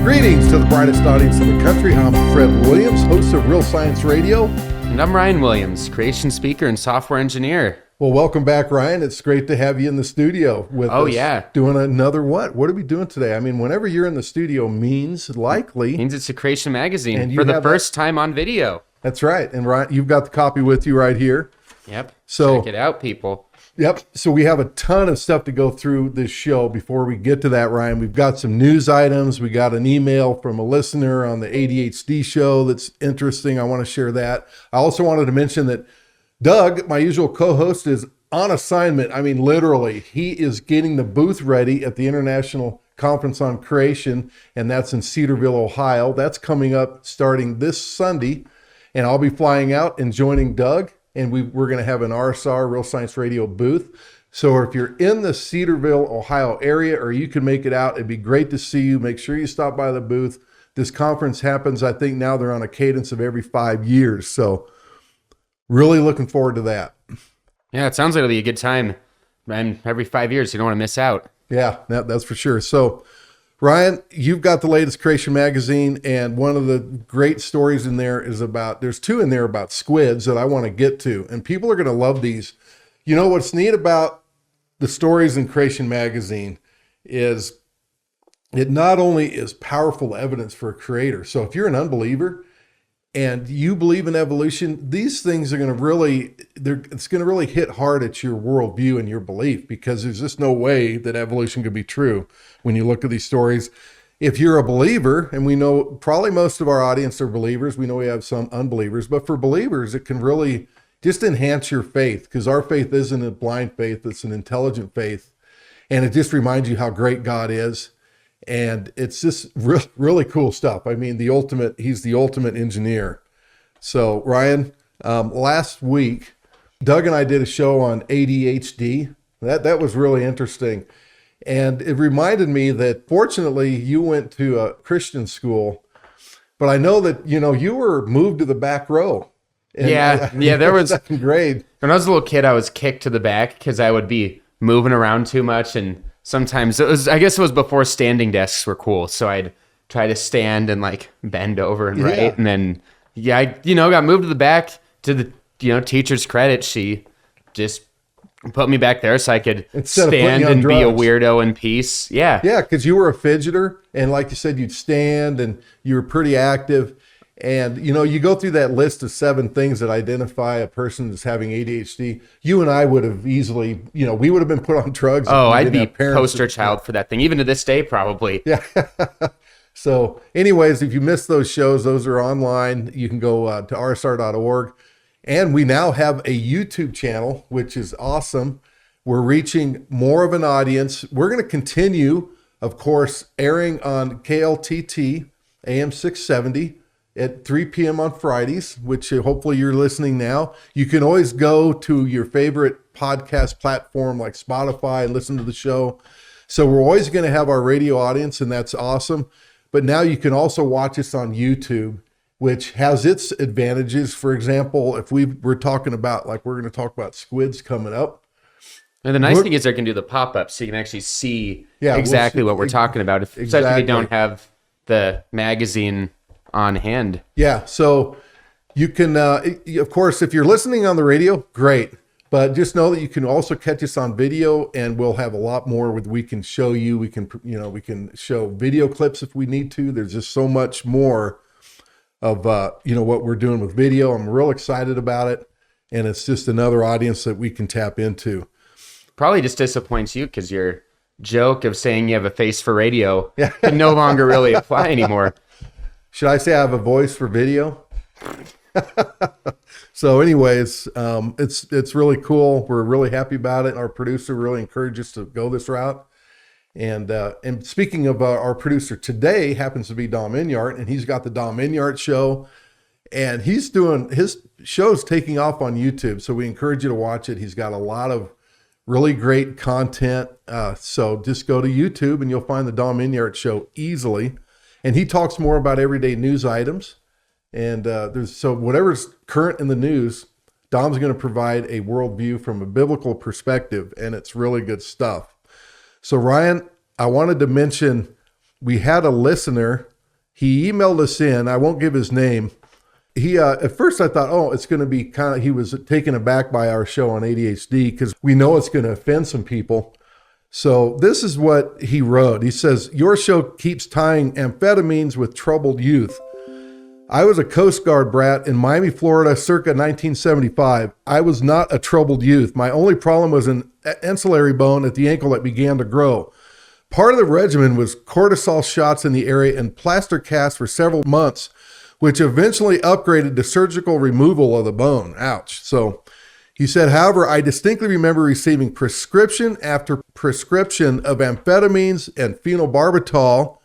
Greetings to the brightest audience in the country. I'm Fred Williams, host of Real Science Radio. And I'm Ryan Williams, creation speaker and software engineer. Well, welcome back, Ryan. It's great to have you in the studio with us. Yeah. Doing another what? What are we doing today? I mean, whenever you're in the studio means It's a creation magazine And for the first time on video. That's right. And Ryan, you've got the copy with you right here. Yep. So check it out, people. Yep. So we have a ton of stuff to go through this show. Before we get to that, Ryan, we've got some news items. We got an email from a listener on the ADHD show that's interesting. I want to share that. I also wanted to mention that Doug, my usual co-host, is on assignment. I mean, literally, he is getting the booth ready at the International Conference on Creation, and that's in Cedarville, Ohio. That's coming up starting this Sunday, and I'll be flying out and joining Doug. And we're going to have an RSR, Real Science Radio booth. So if you're in the Cedarville, Ohio area, or you can make it out, it'd be great to see you. Make sure you stop by the booth. This conference happens, I think now they're on a cadence of every 5 years. So really looking forward to that. Yeah, it sounds like it'll be a good time. And every 5 years, you don't want to miss out. Yeah, that's for sure. So Ryan, you've got the latest Creation magazine, and one of the great stories in there is there's two in there about squids that I want to get to, and people are going to love these. You know, what's neat about the stories in Creation magazine is it not only is powerful evidence for a creator. So if you're an unbeliever and you believe in evolution, these things are going to it's going to really hit hard at your worldview and your belief, because there's just no way that evolution could be true when you look at these stories. If you're a believer, and we know probably most of our audience are believers, we know we have some unbelievers, but for believers, it can really just enhance your faith, because our faith isn't a blind faith, it's an intelligent faith. And it just reminds you how great God is. And it's just really cool stuff. I mean, he's the ultimate engineer. So Ryan, last week, Doug and I did a show on ADHD. That was really interesting. And it reminded me that fortunately you went to a Christian school, but I know that, you were moved to the back row. Yeah, there was second grade. When I was a little kid, I was kicked to the back because I would be moving around too much, and sometimes I guess it was before standing desks were cool. So I'd try to stand and like bend over and write. And then, I got moved to the back. To the, teacher's credit, she just put me back there so I could stand and be a weirdo in peace. Yeah. Yeah. Cause you were a fidgeter, and like you said, you'd stand and you were pretty active. And, you go through that list of 7 things that identify a person as having ADHD. You and I would have easily, we would have been put on drugs. Oh, I'd be poster child for that thing, even to this day, probably. Yeah. So anyways, if you missed those shows, those are online. You can go to rsr.org. And we now have a YouTube channel, which is awesome. We're reaching more of an audience. We're going to continue, of course, airing on KLTT, AM 670. At 3 p.m. on Fridays, which hopefully you're listening now. You can always go to your favorite podcast platform like Spotify and listen to the show. So we're always going to have our radio audience, and that's awesome. But now you can also watch us on YouTube, which has its advantages. For example, if we're talking about, like we're going to talk about squids coming up. And the nice thing is they can do the pop-up, so you can actually see exactly what we're talking about, especially if you don't have the magazine on hand. Yeah, so you can, of course, if you're listening on the radio, great. But just know that you can also catch us on video, and we'll have a lot more we can show you. We can, we can show video clips if we need to. There's just so much more of, what we're doing with video. I'm real excited about it, and it's just another audience that we can tap into. Probably just disappoints you because your joke of saying you have a face for radio can no longer really apply anymore. Should I say I have a voice for video? So anyways, it's really cool. We're really happy about it. Our producer really encouraged us to go this route. And speaking of our producer today happens to be Dom Inyart, and he's got the Dom Inyart Show, and he's doing his show's taking off on YouTube. So we encourage you to watch it. He's got a lot of really great content. So just go to YouTube and you'll find the Dom Inyart Show easily. And he talks more about everyday news items. And so whatever's current in the news, Dom's going to provide a worldview from a biblical perspective, and it's really good stuff. So Ryan, I wanted to mention, we had a listener. He emailed us in. I won't give his name. He at first I thought, oh, it's going to be kind of, he was taken aback by our show on ADHD because we know it's going to offend some people. So this is what he wrote. He says, your show keeps tying amphetamines with troubled youth. I was a Coast Guard brat in Miami, Florida, circa 1975. I was not a troubled youth. My only problem was an ancillary bone at the ankle that began to grow. Part of the regimen was cortisol shots in the area and plaster casts for several months, which eventually upgraded to surgical removal of the bone. Ouch. So he said, however, I distinctly remember receiving prescription after prescription of amphetamines and phenobarbital,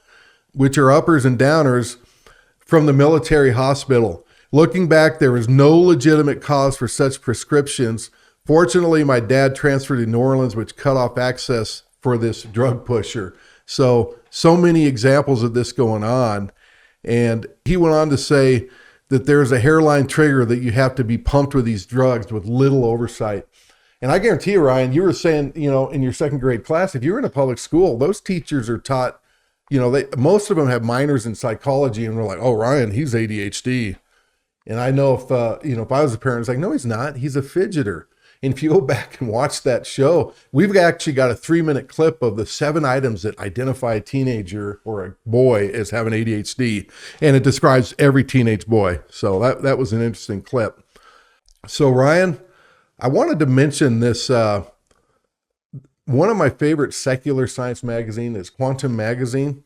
which are uppers and downers, from the military hospital. Looking back, there was no legitimate cause for such prescriptions. Fortunately, my dad transferred to New Orleans, which cut off access for this drug pusher. So many examples of this going on. And he went on to say that there's a hairline trigger that you have to be pumped with these drugs with little oversight. And I guarantee you, Ryan, you were saying, in your second grade class, if you were in a public school, those teachers are taught, most of them have minors in psychology, and we're like, oh, Ryan, he's ADHD. And I know if I was a parent, it's like, no, he's not. He's a fidgeter. And if you go back and watch that show, we've actually got a 3-minute clip of the 7 items that identify a teenager or a boy as having ADHD. And it describes every teenage boy. So that was an interesting clip. So Ryan, I wanted to mention this. One of my favorite secular science magazine is Quantum Magazine.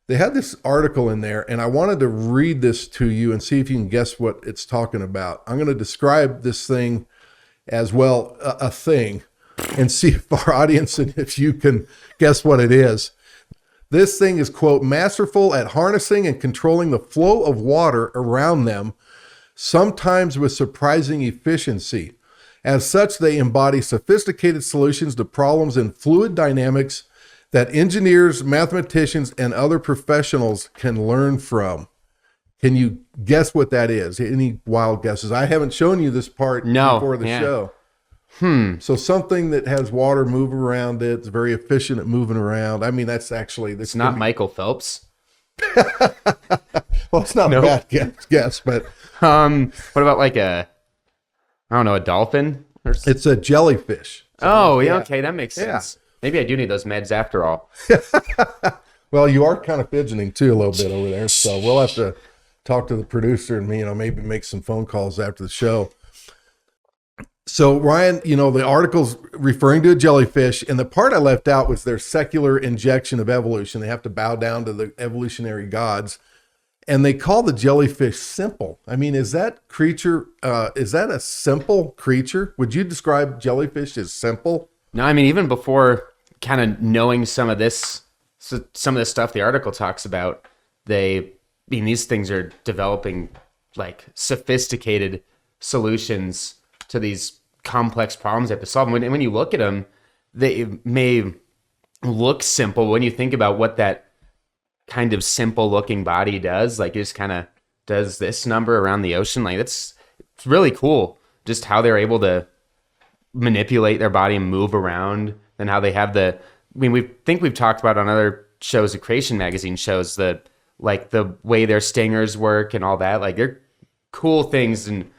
They had this article in there, and I wanted to read this to you and see if you can guess what it's talking about. I'm going to describe this thing as well, a thing, and see if our audience and if you can guess what it is. This thing is, quote, masterful at harnessing and controlling the flow of water around them, sometimes with surprising efficiency. As such, they embody sophisticated solutions to problems in fluid dynamics that engineers, mathematicians, and other professionals can learn from. Can you guess what that is? Any wild guesses? I haven't shown you this part before the show. So something that has water move around it. It's very efficient at moving around. I mean, that's actually... It's not Michael Phelps. Well, it's not a bad guess, but... What about like a dolphin? It's a jellyfish. Oh, yeah, okay, that makes sense. Maybe I do need those meds after all. Well, you are kind of fidgeting too a little bit over there, so we'll have to talk to the producer and maybe make some phone calls after the show. So Ryan, the article's referring to a jellyfish, and the part I left out was their secular injection of evolution. They have to bow down to the evolutionary gods, and they call the jellyfish simple. I mean, is that a simple creature? Would you describe jellyfish as simple? No, I mean, even before kind of knowing some of this stuff the article talks about, these things are developing like sophisticated solutions to these complex problems they have to solve. And when you look at them, they may look simple. When you think about what that kind of simple looking body does, like it just kind of does this number around the ocean. Like it's really cool just how they're able to manipulate their body and move around, and how they have we've talked about on other shows, the Creation Magazine shows, the way their stingers work and all that. Like they're cool things, and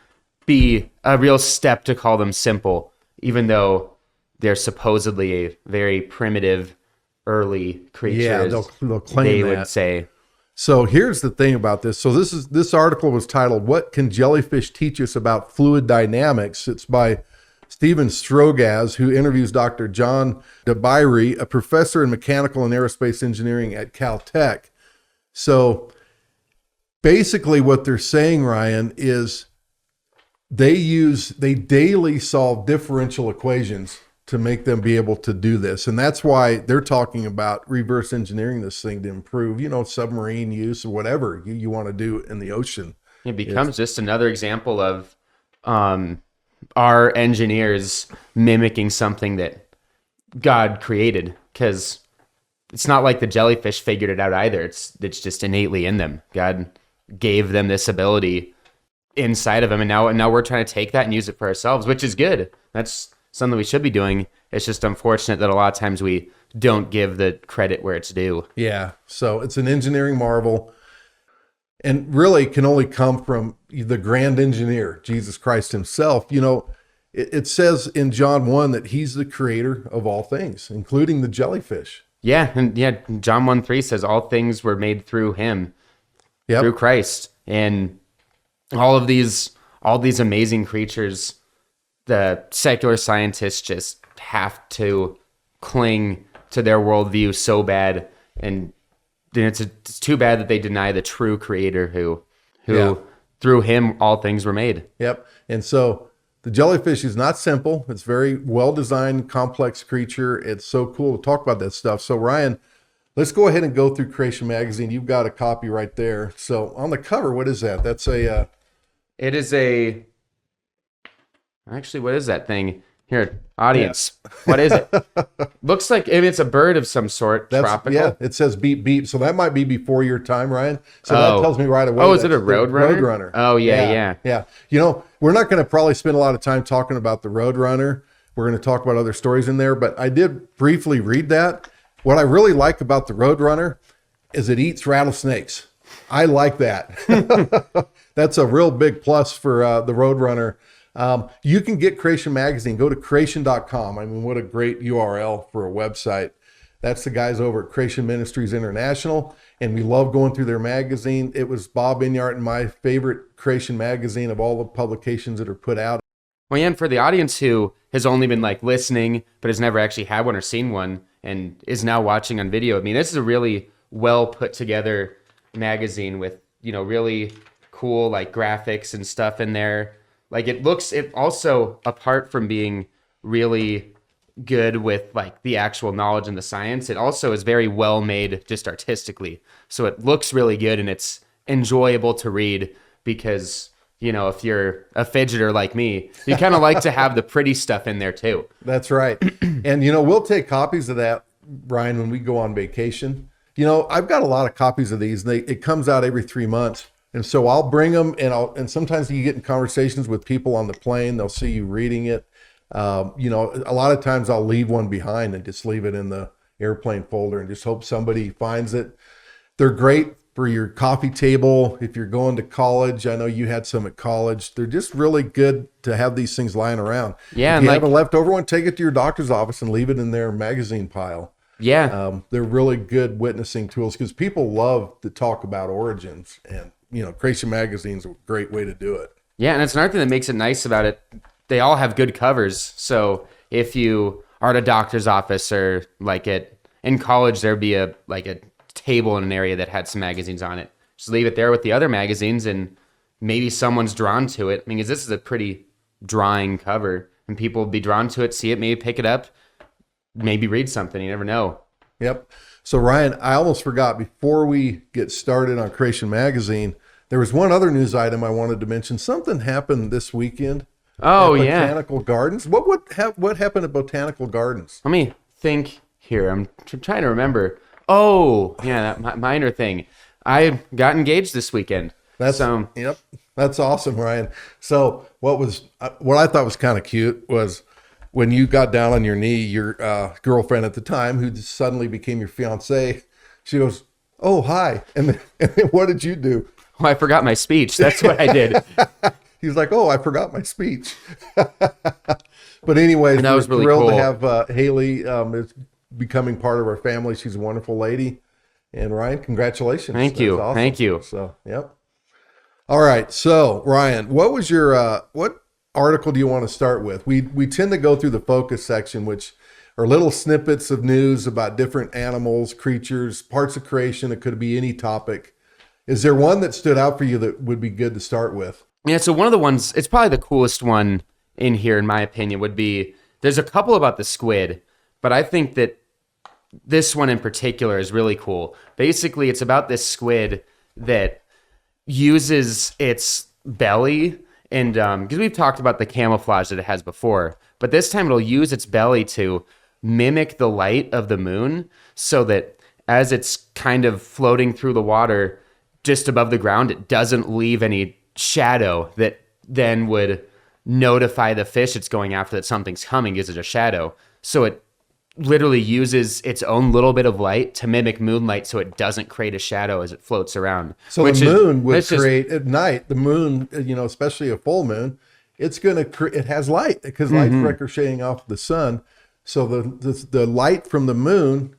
be a real step to call them simple, even though they're supposedly a very primitive early creatures. Yeah, they'll claim they that. Would say. So here's the thing about this. So this article was titled, "What Can Jellyfish Teach Us About Fluid Dynamics?" It's by Stephen Strogaz, who interviews Dr. John DeByrie, a professor in mechanical and aerospace engineering at Caltech. So basically what they're saying, Ryan, is they daily solve differential equations to make them be able to do this. And that's why they're talking about reverse engineering this thing to improve, submarine use or whatever you want to do in the ocean. It becomes just another example of our engineers mimicking something that God created, because it's not like the jellyfish figured it out either. It's just innately in them. God gave them this ability inside of him. And now we're trying to take that and use it for ourselves, which is good. That's something we should be doing. It's just unfortunate that a lot of times we don't give the credit where it's due. Yeah. So it's an engineering marvel, and really can only come from the grand engineer, Jesus Christ himself. It says in John 1 that he's the creator of all things, including the jellyfish. Yeah. And John 1:3 says all things were made through him, Yep. through Christ. And all these amazing creatures, the secular scientists just have to cling to their worldview so bad. And it's too bad that they deny the true creator who through him all things were made. Yep. And so the jellyfish is not simple. It's very well-designed, complex creature. It's so cool to talk about that stuff. So Ryan, let's go ahead and go through Creation Magazine. You've got a copy right there. So on the cover, what is that? That's a... It is a... Actually, what is that thing? Here, audience. Yeah. What is it? Looks like it's a bird of some sort, tropical. Yeah, it says beep, beep. So that might be before your time, Ryan. So that tells me right away. Oh, is it a Roadrunner? Roadrunner. Oh, yeah. We're not going to probably spend a lot of time talking about the Roadrunner. We're going to talk about other stories in there, but I did briefly read that. What I really like about the Roadrunner is it eats rattlesnakes. I like that. That's a real big plus for the Roadrunner. You can get Creation Magazine. Go to creation.com. I mean, what a great URL for a website. That's the guys over at Creation Ministries International, and we love going through their magazine. It was Bob Inyart and my favorite Creation Magazine of all the publications that are put out. Well, yeah, and for the audience who has only been listening, but has never actually had one or seen one, and is now watching on video, I mean, this is a really well put together magazine with, really cool graphics and stuff in there. It also, apart from being really good with the actual knowledge and the science, it also is very well made just artistically. So it looks really good and it's enjoyable to read because, if you're a fidgeter like me, you kind of like to have the pretty stuff in there too. That's right. And, we'll take copies of that, Brian, when we go on vacation. I've got a lot of copies of these, and it comes out every 3 months. And so I'll bring them, and sometimes you get in conversations with people on the plane. They'll see you reading it. A lot of times I'll leave one behind and just leave it in the airplane folder and just hope somebody finds it. They're great for your coffee table. If you're going to college, I know you had some at college. They're just really good to have these things lying around. Yeah. If you have a leftover one, take it to your doctor's office and leave it in their magazine pile. Yeah. They're really good witnessing tools because people love to talk about origins, and Creation Magazine's a great way to do it. Yeah, and it's another thing that makes it nice about it. They all have good covers. So if you are at a doctor's office or in college, there'd be a table in an area that had some magazines on it. Just leave it there with the other magazines, and maybe someone's drawn to it. I mean, 'cause this is a pretty drawing cover, and people will be drawn to it, see it, maybe pick it up, maybe read something. You never know. Yep. So Ryan, I almost forgot before we get started on Creation Magazine, there was one other news item I wanted to mention. Something happened this weekend. Oh, at yeah. Botanical Gardens. What happened at Botanical Gardens? Let me think here. I'm trying to remember. Oh, yeah, that minor thing. I got engaged this weekend. Yep. That's awesome, Ryan. So what I thought was kind of cute was when you got down on your knee, your girlfriend at the time, who suddenly became your fiance, she goes, "Oh, hi." And then what did you do? Oh, I forgot my speech. That's what I did. He's like, "Oh, I forgot my speech." But anyways, that was really thrilled cool to have Haley is becoming part of our family. She's a wonderful lady. And Ryan, congratulations. Thank you. Awesome. Thank you. So, yep. All right. So, Ryan, what was your what article do you want to start with? We tend to go through the focus section, which are little snippets of news about different animals, creatures, parts of creation. It could be any topic. Is there one that stood out for you that would be good to start with? Yeah, so one of the ones, it's probably the coolest one in here, in my opinion, would be, there's a couple about the squid, but I think that this one in particular is really cool. Basically, it's about this squid that uses its belly, and because we've talked about the camouflage that it has before, but this time it'll use its belly to mimic the light of the moon, so that as it's kind of floating through the water just above the ground, it doesn't leave any shadow that then would notify the fish it's going after that something's coming. Is it a shadow? So it literally uses its own little bit of light to mimic moonlight so it doesn't create a shadow as it floats around. So the moon would create at night, the moon, especially a full moon, it's going to it has light because light's ricocheting off the sun. So the light from the moon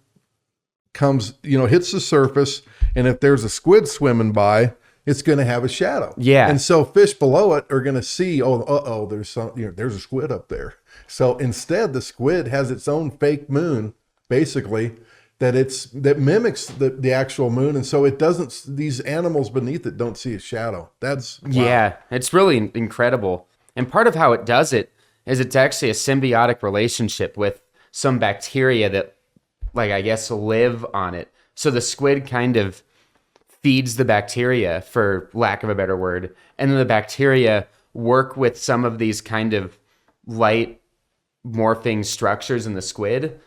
comes, hits the surface, and if there's a squid swimming by, it's going to have a shadow. Yeah. And so fish below it are going to see, there's there's a squid up there. So instead, the squid has its own fake moon, basically, that mimics the actual moon. And so these animals beneath it don't see a shadow. That's, wow. Yeah, it's really incredible. And part of how it does it is it's actually a symbiotic relationship with some bacteria that, I guess, live on it. So the squid kind of feeds the bacteria, for lack of a better word, and then the bacteria work with some of these kind of light morphing structures in the squid,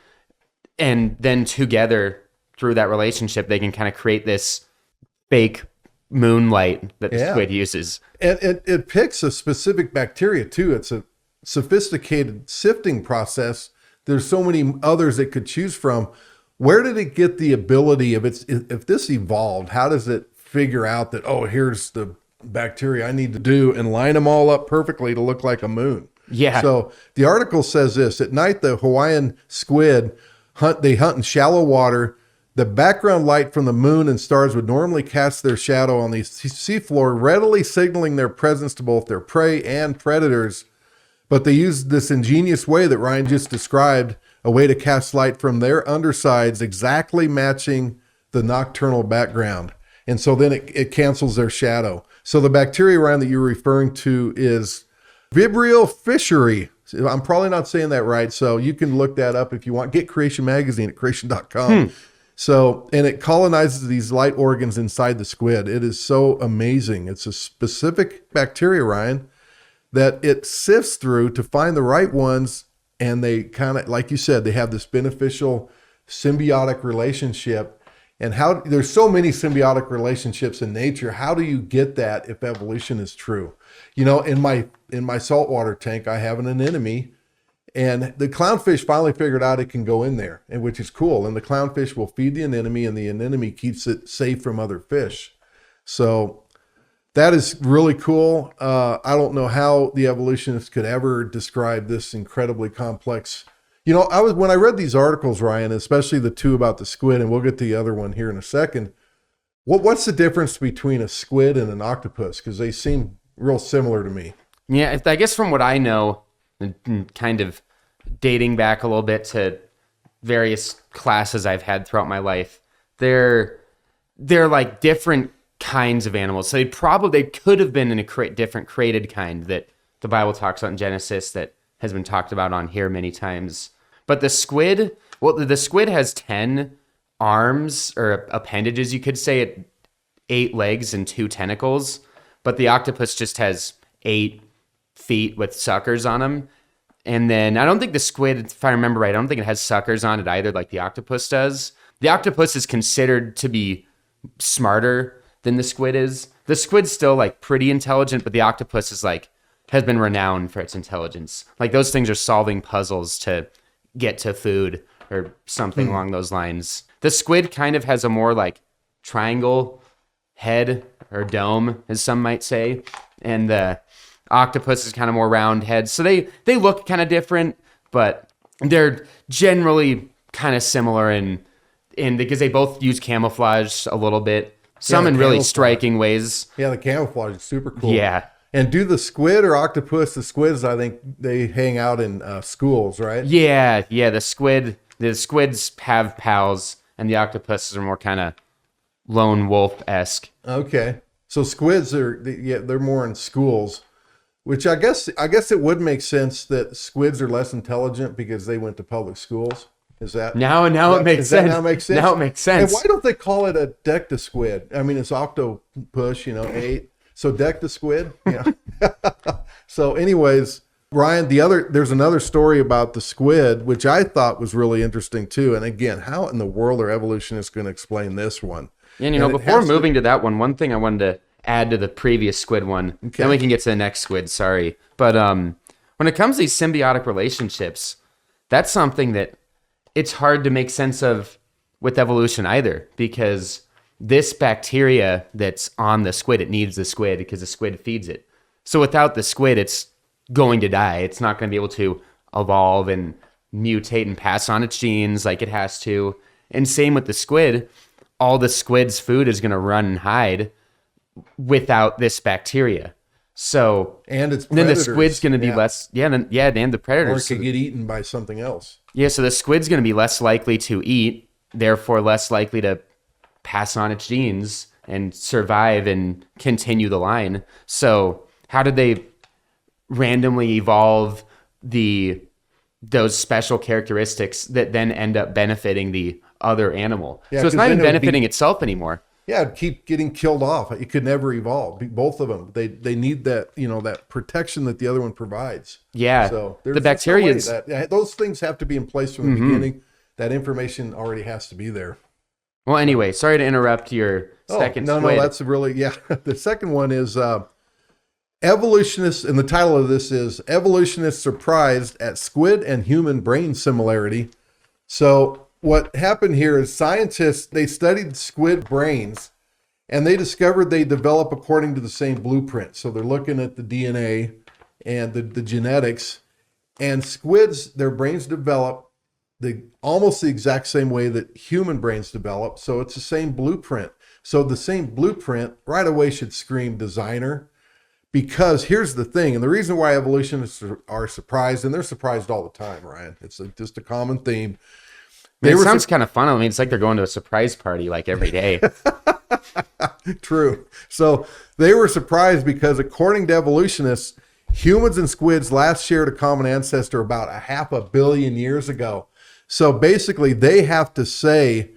and then together through that relationship they can kind of create this fake moonlight that the squid uses. And it picks a specific bacteria too. It's a sophisticated sifting process. There's so many others it could choose from. Where did it get the ability if this evolved? How does it figure out that, here's the bacteria I need to do and line them all up perfectly to look like a moon? Yeah. So the article says this: at night, the Hawaiian squid hunt in shallow water. The background light from the moon and stars would normally cast their shadow on the seafloor, readily signaling their presence to both their prey and predators. But they used this ingenious way that Ryan just described, a way to cast light from their undersides, exactly matching the nocturnal background. And so then it cancels their shadow. So the bacteria, Ryan, that you're referring to is Vibrio fischeri. I'm probably not saying that right. So you can look that up if you want. Get Creation Magazine at creation.com. So, and it colonizes these light organs inside the squid. It is so amazing. It's a specific bacteria, Ryan, that it sifts through to find the right ones. And they kind of, like you said, they have this beneficial symbiotic relationship. And there's so many symbiotic relationships in nature. How do you get that if evolution is true? In my saltwater tank, I have an anemone, and the clownfish finally figured out it can go in there, and which is cool. And the clownfish will feed the anemone, and the anemone keeps it safe from other fish. So that is really cool. I don't know how the evolutionists could ever describe this incredibly complex. When I read these articles, Ryan, especially the two about the squid, and we'll get to the other one here in a second. What's the difference between a squid and an octopus? Because they seem real similar to me. Yeah, I guess from what I know, and kind of dating back a little bit to various classes I've had throughout my life, they're like different kinds of animals. So they could have been in a different created kind that the Bible talks about in Genesis that has been talked about on here many times. But the squid has 10 arms or appendages, you could say, 8 legs and 2 tentacles. But the octopus just has 8 feet with suckers on them. And then I don't think the squid, if I remember right, I don't think it has suckers on it either like the octopus does. The octopus is considered to be smarter than the squid is. The squid's still pretty intelligent, but the octopus is has been renowned for its intelligence. Those things are solving puzzles to get to food or something along those lines. The squid kind of has a more triangle head or dome, as some might say, and the octopus is kind of more round head. So they look kind of different, but they're generally kind of similar in because they both use camouflage a little bit. Some in really striking ways. Yeah, the camouflage is super cool. Yeah. And do the squid or octopus? The squids, I think they hang out in schools, right? Yeah. The squids have pals, and the octopuses are more kind of lone wolf-esque. Okay. So squids they're more in schools, which I guess it would make sense that squids are less intelligent because they went to public schools. Is that now it makes sense? Now it makes sense. Now it makes sense. And why don't they call it a dectasquid? I mean, it's octopus, 8. So dectasquid. Yeah. So, anyways, Ryan, there's another story about the squid, which I thought was really interesting too. And again, how in the world are evolutionists going to explain this one? And before moving to that one thing I wanted to add to the previous squid one. Okay. Then we can get to the next squid, sorry. But when it comes to these symbiotic relationships, that's something that it's hard to make sense of with evolution either, because this bacteria that's on the squid, it needs the squid because the squid feeds it. So without the squid, it's going to die. It's not going to be able to evolve and mutate and pass on its genes like it has to. And same with the squid. All the squid's food is going to run and hide without this bacteria. So and it's then the predators. squid's going to be less, and the Or predators. it could get eaten by something else. Yeah, so the squid's going to be less likely to eat, therefore less likely to pass on its genes and survive and continue the line. So how did they randomly evolve those special characteristics that then end up benefiting the other animal? Yeah, so it's 'cause not then even it would benefiting itself anymore. Yeah, it'd keep getting killed off. It could never evolve. Both of them. They need that, that protection that the other one provides. Yeah. So the bacteria is those things have to be in place from the beginning. That information already has to be there. Well, anyway, sorry to interrupt your second No, squid. that's really, The second one is evolutionists, and the title of this is Evolutionists Surprised at Squid and Human Brain Similarity. So what happened here is scientists, they studied squid brains, and they discovered they develop according to the same blueprint. So they're looking at the DNA and the genetics, and squids, their brains develop almost the exact same way that human brains develop. So it's the same blueprint. So the same blueprint right away should scream designer, because here's the thing. And the reason why evolutionists are surprised, and they're surprised all the time, Ryan, it's just a common theme. It sounds kind of fun. I mean, it's like they're going to a surprise party like every day. True. So they were surprised because according to evolutionists, humans and squids last shared a common ancestor about 500 million years ago. So basically they have to say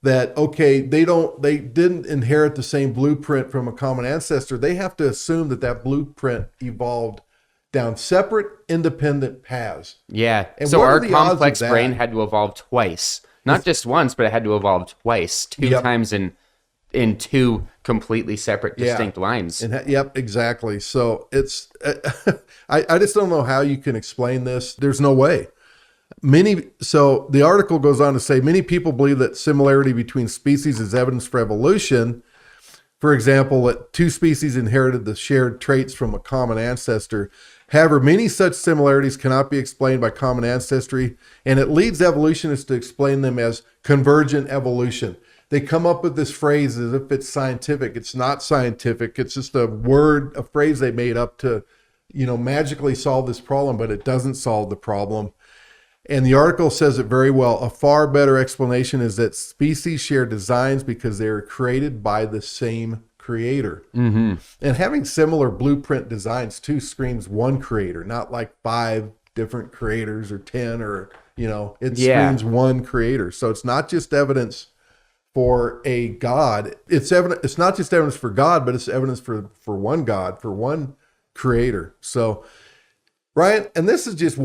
that, okay, they didn't inherit the same blueprint from a common ancestor. They have to assume that blueprint evolved down separate, independent paths. Yeah. And so what are our the odds of complex that? brain had to evolve twice. Not just once, but it had to evolve twice, two Yep. times in two completely separate, distinct lines. Yep, exactly. So it's, I just don't know how you can explain this. There's no way. So the article goes on to say, many people believe that similarity between species is evidence for evolution. For example, that two species inherited the shared traits from a common ancestor. However, many such similarities cannot be explained by common ancestry, and it leads evolutionists to explain them as convergent evolution. They come up with this phrase as if it's scientific. It's not scientific. It's just a phrase they made up to, magically solve this problem, but it doesn't solve the problem. And the article says it very well. A far better explanation is that species share designs because they are created by the same creator. Mm-hmm. And having similar blueprint designs too screams one creator, not like 5 different creators or 10 or, it screams one creator. So it's not just evidence for a God. It's not just evidence for God, but it's evidence for one God, for one creator. So Ryan, and this is just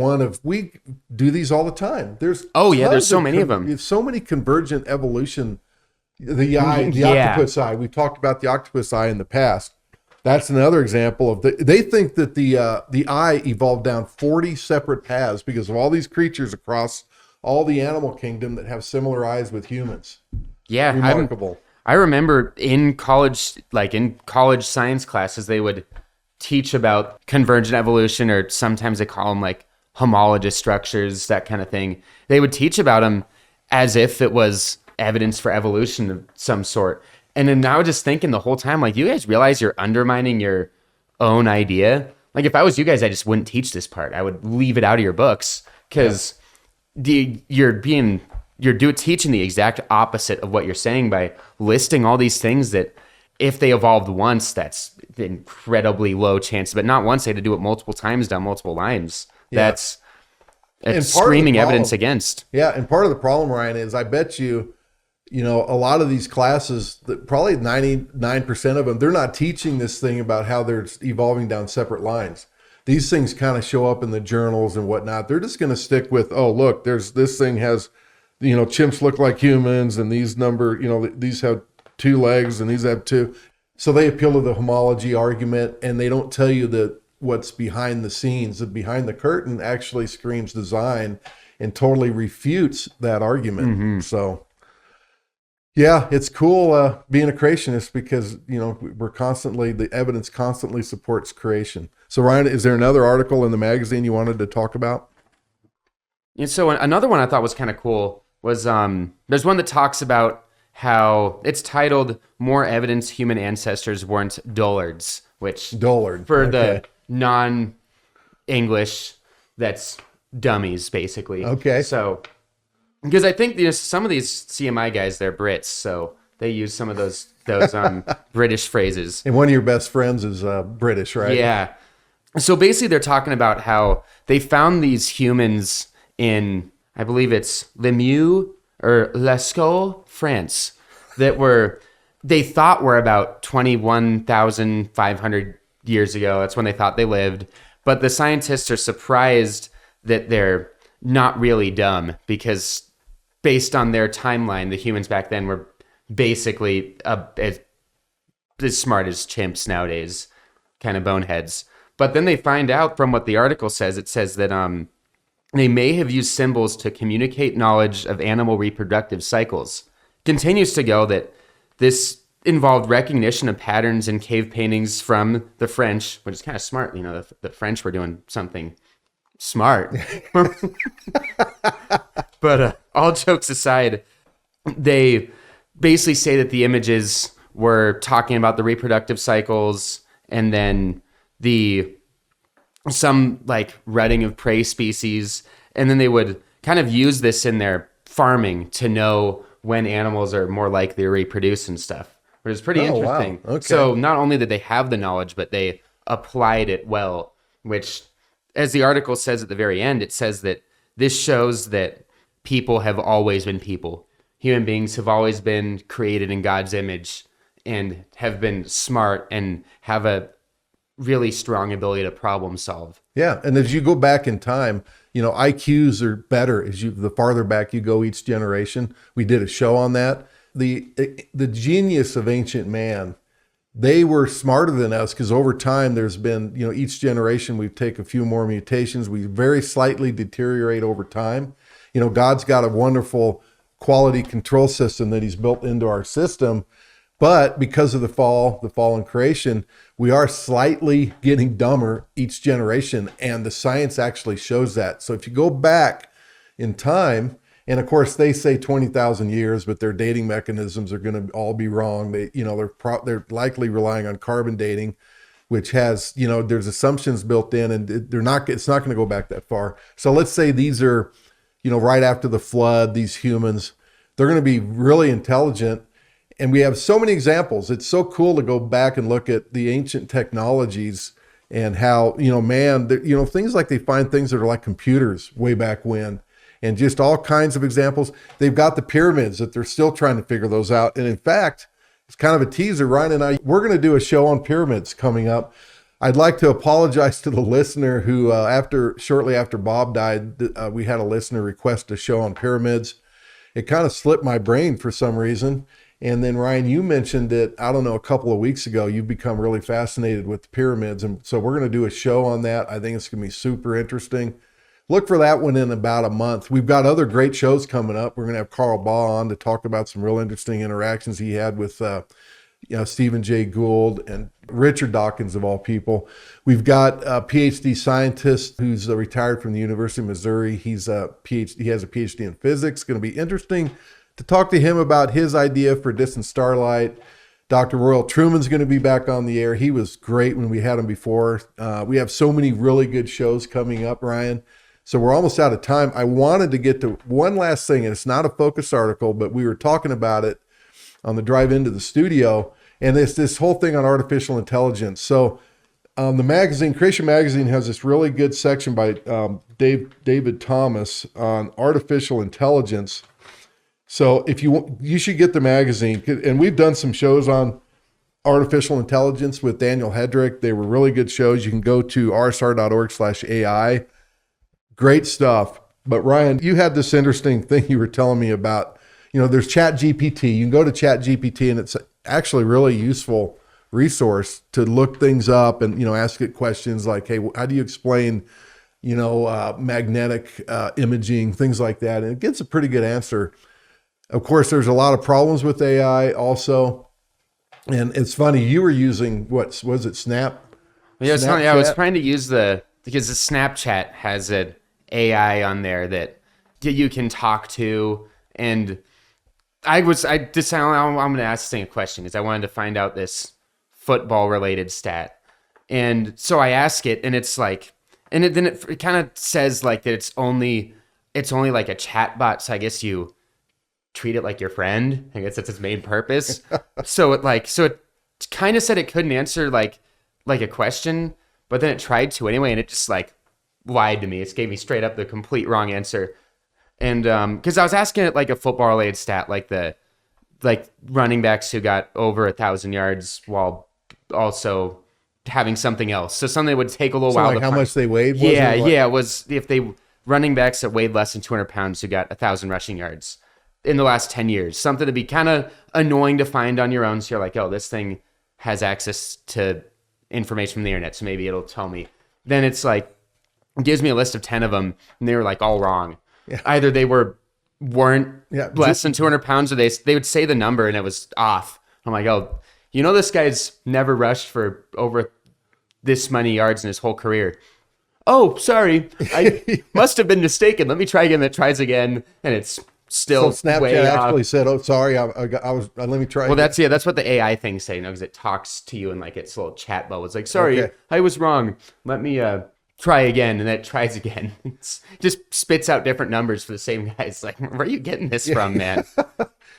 we do these all the time. There's so many of them. There's so many convergent evolution. The octopus eye. We've talked about the octopus eye in the past. That's another example of they think that the eye evolved down 40 separate paths because of all these creatures across all the animal kingdom that have similar eyes with humans. Yeah, remarkable. I remember in college science classes, they would teach about convergent evolution, or sometimes they call them like homologous structures, that kind of thing. They would teach about them as if it was evidence for evolution of some sort. And then I was just thinking the whole time, like, you guys realize you're undermining your own idea? Like, if I was you guys, I just wouldn't teach this part. I would leave it out of your books, because you're teaching the exact opposite of what you're saying by listing all these things that if they evolved once, that's incredibly low chance, but not once. They had to do it multiple times down multiple lines. Yeah. It's screaming evidence against. Yeah, and part of the problem, Ryan, is I bet you, a lot of these classes, probably 99% of them, they're not teaching this thing about how they're evolving down separate lines. These things kind of show up in the journals and whatnot. They're just going to stick with, oh, look, this thing has, chimps look like humans, and these have 2 legs and these have 2. So they appeal to the homology argument, and they don't tell you that what's behind the scenes. The behind the curtain actually screams design and totally refutes that argument. So yeah, it's cool being a creationist because, the evidence constantly supports creation. So Ryan, is there another article in the magazine you wanted to talk about? And so another one I thought was kind of cool was there's one that talks about how it's titled "More Evidence Human Ancestors Weren't Dullards," which for the non-English, that's dummies basically. Okay. So because I think some of these CMI guys, they're Brits, so they use some of those British phrases. And one of your best friends is British, right? Yeah. So basically, they're talking about how they found these humans in, I believe it's Lemieux or Lascaux, France, that they thought were about 21,500 years ago. That's when they thought they lived. But the scientists are surprised that they're not really dumb because based on their timeline, the humans back then were basically as smart as chimps nowadays, kind of boneheads. But then they find out from what the article says, it says that they may have used symbols to communicate knowledge of animal reproductive cycles. Continues to go that this involved recognition of patterns in cave paintings from the French, which is kind of smart. The French were doing something smart. But all jokes aside, they basically say that the images were talking about the reproductive cycles and then some like rutting of prey species, and then they would kind of use this in their farming to know when animals are more likely to reproduce and stuff, which is pretty interesting. Wow. Okay. So not only did they have the knowledge, but they applied it well, which, as the article says at the very end, it says that this shows that people have always been people. Human beings have always been created in God's image and have been smart and have a really strong ability to problem solve. Yeah, and as you go back in time, IQs are better the farther back you go each generation. We did a show on that. The genius of ancient man, they were smarter than us because over time there's been, each generation we take a few more mutations. We very slightly deteriorate over time. God's got a wonderful quality control system that he's built into our system. But because of the fall and creation, we are slightly getting dumber each generation, and the science actually shows that. So if you go back in time, and of course they say 20,000 years, but their dating mechanisms are going to all be wrong. They're likely relying on carbon dating, which has, there's assumptions built in, and it's not going to go back that far. So let's say these are, right after the flood, these humans, they're going to be really intelligent. And we have so many examples. It's so cool to go back and look at the ancient technologies and how, things like they find things that are like computers way back when, and just all kinds of examples. They've got the pyramids that they're still trying to figure those out. And in fact, it's kind of a teaser. Ryan and I, we're going to do a show on pyramids coming up. I'd like to apologize to the listener who, shortly after Bob died, we had a listener request a show on pyramids. It kind of slipped my brain for some reason. And then Ryan, you mentioned it, I don't know, a couple of weeks ago, you've become really fascinated with the pyramids. And so we're going to do a show on that. I think it's going to be super interesting. Look for that one in about a month. We've got other great shows coming up. We're going to have Carl Baugh on to talk about some real interesting interactions he had with Stephen Jay Gould and Richard Dawkins, of all people. We've got a PhD scientist who's retired from the University of Missouri. He has a PhD in physics. It's going to be interesting to talk to him about his idea for distant starlight. Dr. Royal Truman's going to be back on the air. He was great when we had him before. We have so many really good shows coming up, Ryan. So we're almost out of time. I wanted to get to one last thing, and it's not a focus article, but we were talking about it on the drive into the studio, and it's this whole thing on artificial intelligence. So the magazine, Creation Magazine, has this really good section by David Thomas on artificial intelligence. So if you should get the magazine, and we've done some shows on artificial intelligence with Daniel Hedrick. They were really good shows. You can go to rsr.org/AI. Great stuff. But Ryan, you had this interesting thing you were telling me about. There's Chat GPT. You can go to Chat GPT, and it's actually really useful resource to look things up and, ask it questions like, hey, how do you explain, magnetic imaging, things like that. And it gets a pretty good answer. Of course, there's a lot of problems with AI also. And it's funny, you were using, what was it, Snap? Yeah, it's funny. I was trying to use because the Snapchat has an AI on there that you can talk to. And I'm going to ask this thing a question because I wanted to find out this football related stat. And so I ask it, and it's like, then it kind of says like that it's only like a chat bot. So I guess you treat it like your friend. I guess that's its main purpose. So it kind of said it couldn't answer like a question, but then it tried to anyway, and it just like lied to me. It gave me straight up the complete wrong answer. And because I was asking it like a football related stat, like running backs who got over 1,000 yards while also having something else. So something that would take a little while. Like how much they weighed? Yeah. It was if they running backs that weighed less than 200 pounds who got 1,000 rushing yards in the last 10 years. Something to be kind of annoying to find on your own. So you're like, oh, this thing has access to information from the internet, so maybe it'll tell me. Then it's like, it gives me a list of 10 of them, and they were like all wrong. Yeah. Either they weren't less than 200 pounds, or they would say the number and it was off. I'm like, oh, this guy's never rushed for over this many yards in his whole career. Oh, sorry, I must have been mistaken. Let me try again. That tries again, and it's still so Snapchat way actually off. said, "Oh, sorry, I was. Let me try." Well, that's what the AI thing's saying, because it talks to you in like its little chat bubble. It's like, sorry, okay, I was wrong. Let me try again, and then it tries again. It just spits out different numbers for the same guy. It's like, where are you getting this from, man?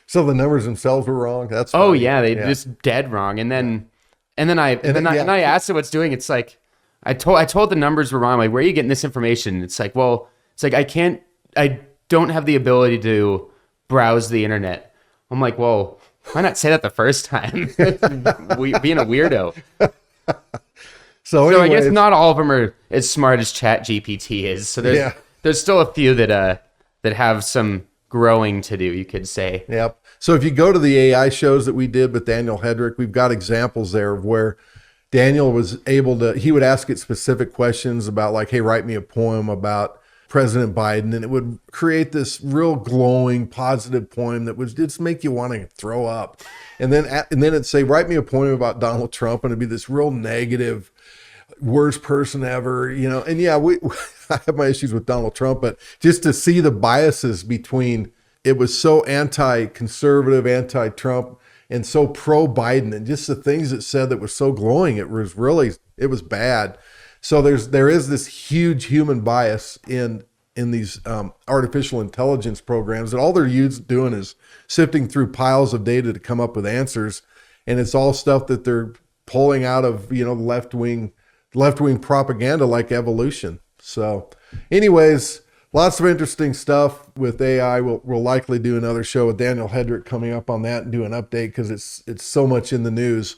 So the numbers themselves were wrong. That's funny. Oh yeah, they just dead wrong. And then I asked it what it's doing. It's like I told the numbers were wrong. I'm like, where are you getting this information? It's like, I don't have the ability to browse the internet. I'm like, well, why not say that the first time? Being a weirdo. So I guess not all of them are as smart as Chat GPT is. So there's still a few that have some growing to do, you could say. Yep. So if you go to the AI shows that we did with Daniel Hedrick, we've got examples there of where Daniel was able to, he would ask it specific questions about like, hey, write me a poem about President Biden, and it would create this real glowing, positive poem that would just make you want to throw up. And then it'd say, write me a poem about Donald Trump, and it'd be this real negative, worst person ever, And yeah, I have my issues with Donald Trump, but just to see the biases between, it was so anti-conservative, anti-Trump, and so pro-Biden, and just the things it said that was so glowing, it was bad. So there is this huge human bias in these artificial intelligence programs, and all they're doing is sifting through piles of data to come up with answers, and it's all stuff that they're pulling out of left-wing propaganda like evolution. So anyways, lots of interesting stuff with AI. We'll likely do another show with Daniel Hedrick coming up on that and do an update because it's so much in the news.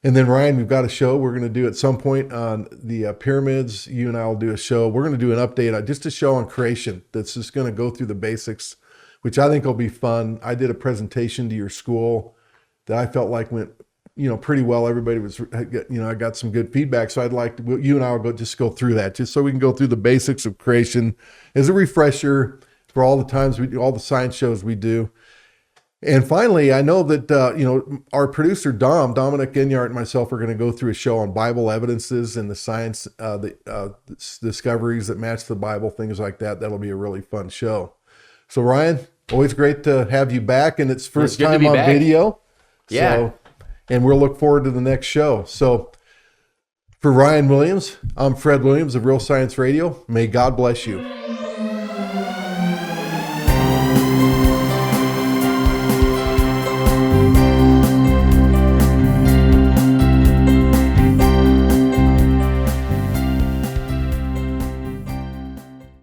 And then Ryan, we've got a show we're going to do at some point on the pyramids. You and I will do a show. We're going to do an update, just a show on creation that's just going to go through the basics, which I think will be fun. I did a presentation to your school that I felt like went pretty well. Everybody was, I got some good feedback. So I'd like to, you and I will just go through that just so we can go through the basics of creation as a refresher for all the times all the science shows we do. And finally, I know that, our producer, Dominic Enyart, and myself are going to go through a show on Bible evidences and the science, the discoveries that match the Bible, things like that. That'll be a really fun show. So Ryan, always great to have you back, and it's first time on video. Yeah. So, and we'll look forward to the next show. So for Ryan Williams, I'm Fred Williams of Real Science Radio. May God bless you.